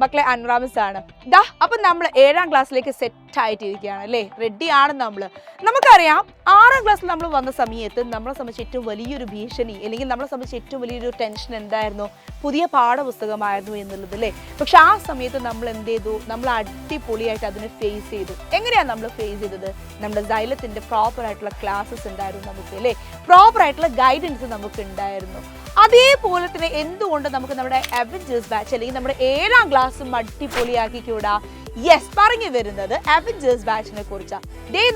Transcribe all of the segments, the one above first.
മക്കളെ അൻറാമിസ് ആണ്. അപ്പൊ നമ്മൾ 7ാം ക്ലാസ്സിലേക്ക് സെറ്റ് ആയിട്ടിരിക്കുകയാണ് അല്ലേ, റെഡിയാണ് നമ്മൾ. നമുക്കറിയാം 6ാം ക്ലാസ്സിൽ നമ്മൾ വന്ന സമയത്ത് നമ്മളെ സംബന്ധിച്ച് ഏറ്റവും വലിയൊരു ഭീഷണി അല്ലെങ്കിൽ നമ്മളെ സംബന്ധിച്ച് ഏറ്റവും വലിയൊരു ടെൻഷൻ എന്തായിരുന്നു, പുതിയ പാഠപുസ്തകമായിരുന്നു എന്നുള്ളത് അല്ലേ. പക്ഷെ ആ സമയത്ത് നമ്മൾ എന്ത് ചെയ്തു, നമ്മൾ അടിപൊളിയായിട്ട് അതിനെ ഫേസ് ചെയ്തു. എങ്ങനെയാണ് നമ്മൾ ഫേസ് ചെയ്തത്? നമ്മുടെ സൈലത്തിന്റെ പ്രോപ്പർ ആയിട്ടുള്ള ക്ലാസ്സസ് ഉണ്ടായിരുന്നു നമുക്ക് അല്ലേ, പ്രോപ്പർ ആയിട്ടുള്ള ഗൈഡൻസ് നമുക്ക് ഉണ്ടായിരുന്നു. അതേപോലെ തന്നെ എന്തുകൊണ്ട് നമുക്ക് നമ്മുടെ അവഞ്ചേഴ്സ് ബാച്ച് അല്ലെങ്കിൽ നമ്മുടെ 7ാം ക്ലാസ്സും അടിപൊളിയാക്കിക്കൂടാ? യെസ്, പറഞ്ഞു വരുന്നത് അവഞ്ചേഴ്സ് ബാച്ചിനെ കുറിച്ചാണ്.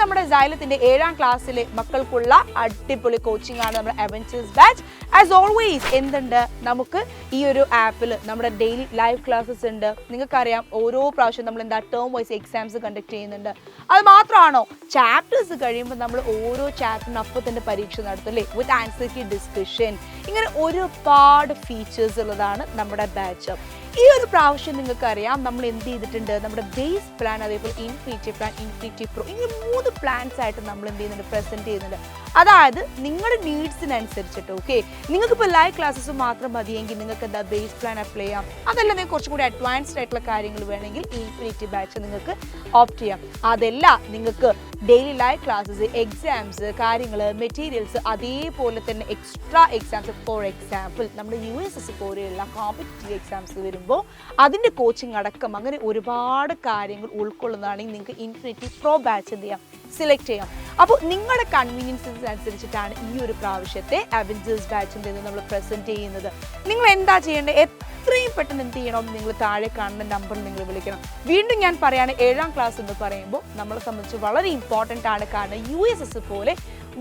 നമ്മുടെ സൈലത്തിന്റെ 7ാം ക്ലാസ്സിലെ മക്കൾക്കുള്ള അടിപൊളി കോച്ചിങ് ആണ് നമ്മുടെ അവഞ്ചേഴ്സ് ബാച്ച്. ആസ് ഓൾവേസ് എന്തുണ്ട്, നമുക്ക് ഈ ഒരു ആപ്പിൽ നമ്മുടെ ഡെയിലി ലൈവ് ക്ലാസ്സസ് ഉണ്ട്. നിങ്ങൾക്കറിയാം ഓരോ പ്രാവശ്യം നമ്മൾ എന്താ ടേം വൈസ് എക്സാംസ് കണ്ടക്ട് ചെയ്യുന്നുണ്ട്. അത് മാത്രമാണോ, ചാപ്റ്റേഴ്സ് കഴിയുമ്പോൾ നമ്മൾ ഓരോ ചാപ്റ്ററിന് അപ്പം തന്നെ പരീക്ഷ നടത്തും അല്ലേ, വിത്ത് ആൻസർ കീ ഡിസ്കഷൻ. ഇങ്ങനെ ഒരുപാട് ഫീച്ചേഴ്സ് ഉള്ളതാണ് നമ്മുടെ ബാച്ച്. ഈ ഒരു പ്രാവശ്യം നിങ്ങൾക്കറിയാം നമ്മൾ എന്ത് ചെയ്തിട്ടുണ്ട്, നമ്മുടെ ബേസ് പ്ലാൻ, അതേപോലെ ഇൻഫിനിറ്റി പ്ലാൻ, ഇൻഫിനിറ്റി പ്രോ, ഇങ്ങനെ 3 പ്ലാൻസ് ആയിട്ട് നമ്മൾ എന്ത് ചെയ്യുന്നുണ്ട്, പ്രസന്റ് ചെയ്യുന്നുണ്ട്. അതായത് നിങ്ങളുടെ നീഡ്സിനനുസരിച്ചിട്ട്. ഓക്കെ, നിങ്ങൾക്കിപ്പോൾ ലൈവ് ക്ലാസ്സസ് മാത്രം മതിയെങ്കിൽ നിങ്ങൾക്ക് എന്താ ബേസ് പ്ലാൻ അപ്ലൈ ചെയ്യാം. അതല്ല നിങ്ങൾക്ക് കുറച്ചും കൂടി അഡ്വാൻസ്ഡ് ആയിട്ടുള്ള കാര്യങ്ങൾ വേണമെങ്കിൽ ഇൻഫിനിറ്റി ബാച്ച് നിങ്ങൾക്ക് ഓപ്റ്റ് ചെയ്യാം. അതല്ല നിങ്ങൾക്ക് ഡെയിലി ലൈവ് ക്ലാസ്സസ്, എക്സാംസ്, കാര്യങ്ങൾ, മെറ്റീരിയൽസ്, അതേപോലെ തന്നെ എക്സ്ട്രാ എക്സാംസ്, ഫോർ എക്സാമ്പിൾ നമ്മുടെ USS പോലെയുള്ള കോമ്പറ്റീറ്റീവ് എക്സാംസ് വരുമ്പോൾ അതിൻ്റെ കോച്ചിങ് അടക്കം അങ്ങനെ ഒരുപാട് കാര്യങ്ങൾ ഉൾക്കൊള്ളുന്നതാണെങ്കിൽ നിങ്ങൾക്ക് ഇൻഫിനിറ്റി പ്രോ ബാച്ച് എന്ത് ചെയ്യാം, സെലക്ട് ചെയ്യാം. അപ്പോൾ നിങ്ങളുടെ കൺവീനിയൻസിന് അനുസരിച്ചിട്ടാണ് ഈ ഒരു പ്രാവശ്യത്തെ അവഞ്ചേഴ്സ് ബാച്ചിൻ്റെ നമ്മൾ പ്രസൻറ്റ് ചെയ്യുന്നത്. നിങ്ങൾ എന്താ ചെയ്യേണ്ടത്, എത്രയും പെട്ടെന്ന് എന്ത് ചെയ്യണം, നിങ്ങൾ താഴെ കാണുന്ന നമ്പറിൽ നിങ്ങൾ വിളിക്കണം. വീണ്ടും ഞാൻ പറയുകയാണ്, 7ാം ക്ലാസ് എന്ന് പറയുമ്പോൾ നമ്മളെ സംബന്ധിച്ച് വളരെ ഇമ്പോർട്ടൻ്റ് ആണ്. കാരണം USS പോലെ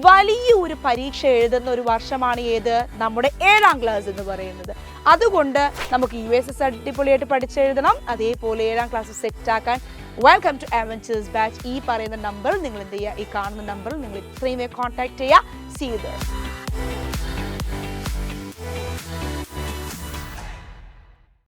വലിയൊരു പരീക്ഷ എഴുതുന്ന ഒരു വർഷമാണ് ഏത്, നമ്മുടെ 7ാം ക്ലാസ് എന്ന് പറയുന്നത്. അതുകൊണ്ട് നമുക്ക് USS അടിപൊളിയായിട്ട് പഠിച്ചെഴുതണം. അതേപോലെ 7ാം ക്ലാസ് സെറ്റാക്കാൻ വെൽക്കം ടു അവഞ്ചേഴ്സ് ബാച്ച്. ഈ പറയുന്ന നമ്പറിൽ നിങ്ങൾ എന്ത് ചെയ്യുക, ഈ കാണുന്ന നമ്പറിൽ നിങ്ങൾ ഇത്രയും കോൺടാക്ട് ചെയ്യുക. See you there.